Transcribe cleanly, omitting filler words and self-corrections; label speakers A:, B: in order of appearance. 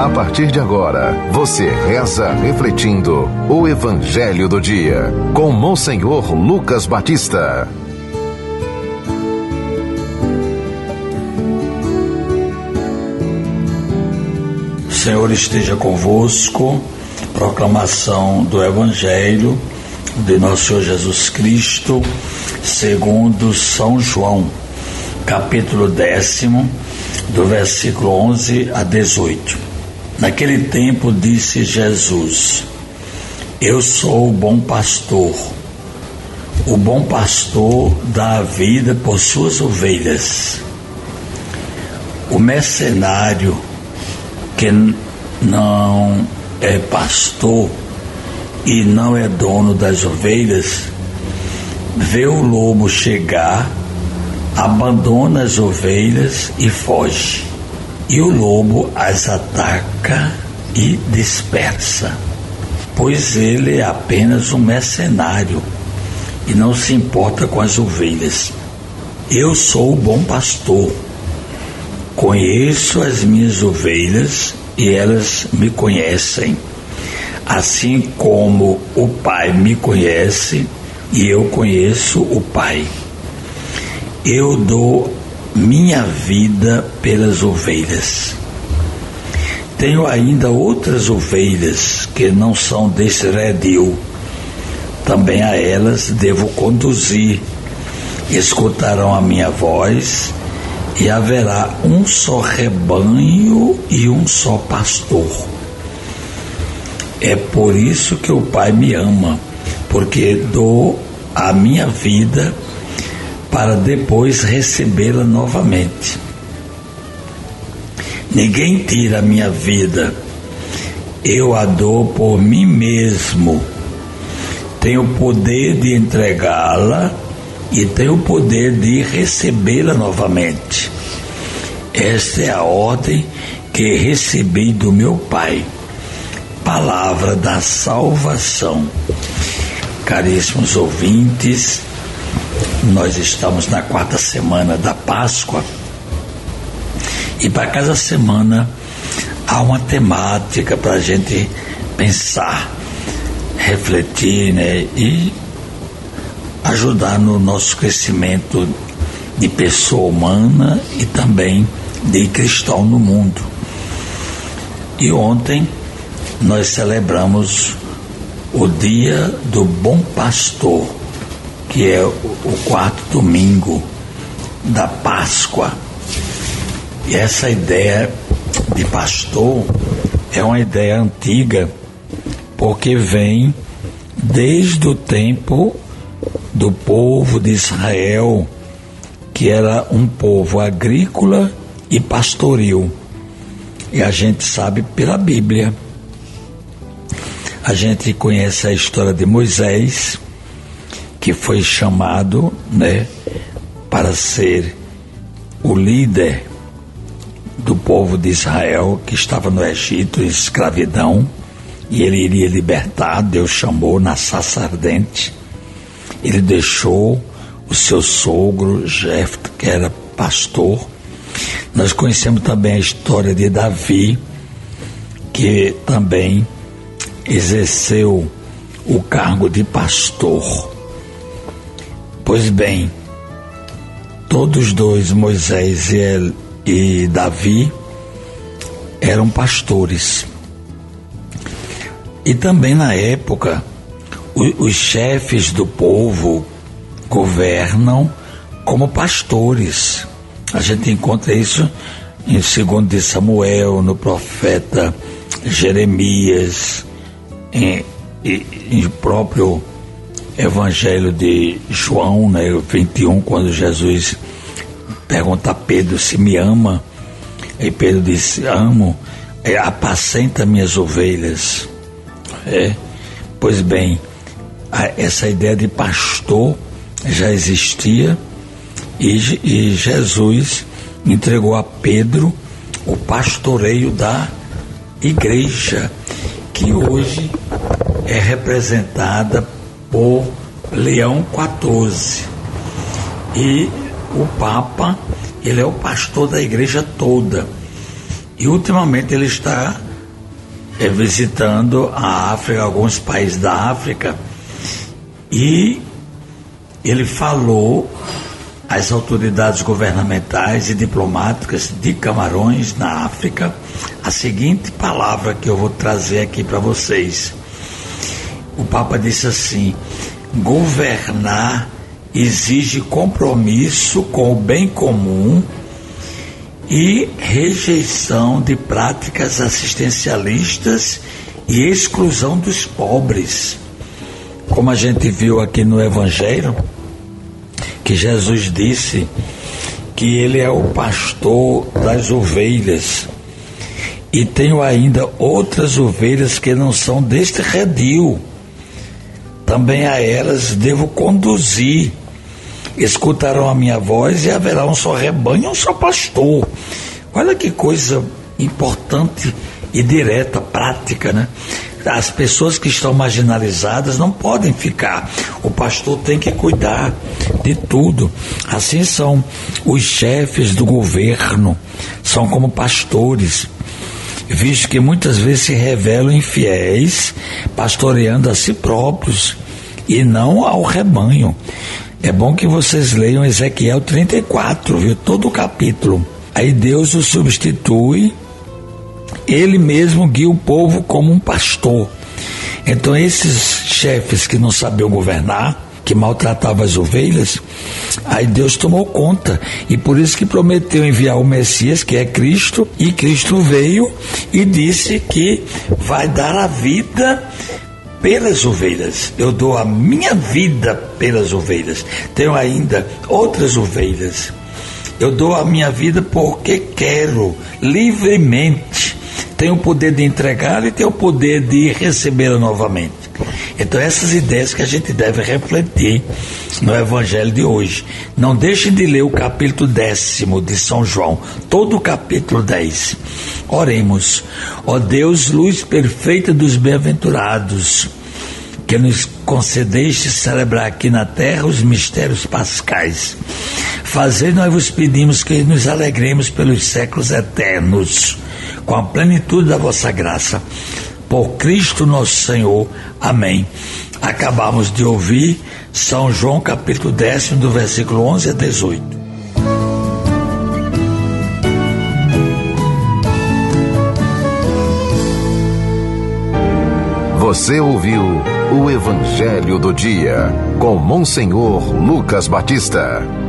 A: A partir de agora, você reza refletindo o Evangelho do Dia, com Monsenhor Lucas Batista.
B: O Senhor esteja convosco. Proclamação do Evangelho de nosso Senhor Jesus Cristo, segundo São João, capítulo 10, do versículo 11 a 18. Naquele tempo disse Jesus: Eu sou o bom pastor. O bom pastor dá a vida por suas ovelhas. O mercenário que não é pastor e não é dono das ovelhas, vê o lobo chegar, abandona as ovelhas e foge. E o lobo as ataca e dispersa, pois ele é apenas um mercenário e não se importa com as ovelhas. Eu sou o bom pastor. Conheço as minhas ovelhas e elas me conhecem, assim como o Pai me conhece e eu conheço o Pai. Eu dou minha vida pelas ovelhas. Tenho ainda outras ovelhas que não são desse redil. Também a elas devo conduzir. Escutarão a minha voz e haverá um só rebanho e um só pastor. É por isso que o Pai me ama, porque dou a minha vida para depois recebê-la novamente. Ninguém tira a minha vida, eu a dou por mim mesmo. Tenho o poder de entregá-la e tenho o poder de recebê-la novamente. Esta é a ordem que recebi do meu Pai. Palavra da salvação. Caríssimos ouvintes, nós estamos na 4ª semana da Páscoa e para cada semana há uma temática para a gente pensar, refletir, e ajudar no nosso crescimento de pessoa humana e também de cristão no mundo. E ontem nós celebramos o Dia do Bom Pastor, que é o 4º domingo da Páscoa. E essa ideia de pastor é uma ideia antiga, porque vem desde o tempo do povo de Israel, que era um povo agrícola e pastoril. E a gente sabe pela Bíblia. A gente conhece a história de Moisés, que foi chamado, para ser o líder do povo de Israel, que estava no Egito em escravidão, e ele iria libertar. Deus chamou na sarça ardente. Ele deixou o seu sogro Jefté, que era pastor. Nós conhecemos também a história de Davi, que também exerceu o cargo de pastor. Pois bem, todos dois, Moisés e Davi, eram pastores. E também na época, os chefes do povo governam como pastores. A gente encontra isso em 2 de Samuel, no profeta Jeremias, em próprio Evangelho de João, 21, quando Jesus pergunta a Pedro se me ama, e Pedro disse: amo, apacenta minhas ovelhas. Pois bem, essa ideia de pastor já existia, e Jesus entregou a Pedro o pastoreio da igreja, que hoje é representada por Leão XIV. E o Papa, ele é o pastor da igreja toda. E ultimamente ele está visitando a África, alguns países da África, e ele falou às autoridades governamentais e diplomáticas de Camarões, na África, a seguinte palavra que eu vou trazer aqui para vocês. O Papa disse assim: governar exige compromisso com o bem comum e rejeição de práticas assistencialistas e exclusão dos pobres. Como a gente viu aqui no Evangelho, que Jesus disse que ele é o pastor das ovelhas, e tenho ainda outras ovelhas que não são deste redil, também a elas devo conduzir. Escutarão a minha voz e haverá um só rebanho e um só pastor. Olha que coisa importante e direta, prática, né? As pessoas que estão marginalizadas não podem ficar. O pastor tem que cuidar de tudo. Assim são os chefes do governo, são como pastores, visto que muitas vezes se revelam infiéis, pastoreando a si próprios e não ao rebanho. É bom que vocês leiam Ezequiel 34, viu? Todo o capítulo. Aí Deus o substitui, ele mesmo guia o povo como um pastor. Então esses chefes que não sabiam governar, que maltratavam as ovelhas, aí Deus tomou conta, e por isso que prometeu enviar o Messias, que é Cristo, e Cristo veio e disse que vai dar a vida pelas ovelhas. Eu dou a minha vida pelas ovelhas. Tenho ainda outras ovelhas. Eu dou a minha vida porque quero, livremente. Tenho o poder de entregá-la e tenho o poder de recebê-la novamente. Então essas ideias que a gente deve refletir no Evangelho de hoje. Não deixem de ler o capítulo 10º de São João, todo o capítulo 10. Oremos. Ó Deus, luz perfeita dos bem-aventurados, que nos concedeste celebrar aqui na terra os mistérios pascais, fazei, nós vos pedimos, que nos alegremos pelos séculos eternos, com a plenitude da vossa graça. Por Cristo nosso Senhor. Amém. Acabamos de ouvir São João capítulo 10, do versículo 11 a 18.
A: Você ouviu o Evangelho do Dia, com Monsenhor Lucas Batista.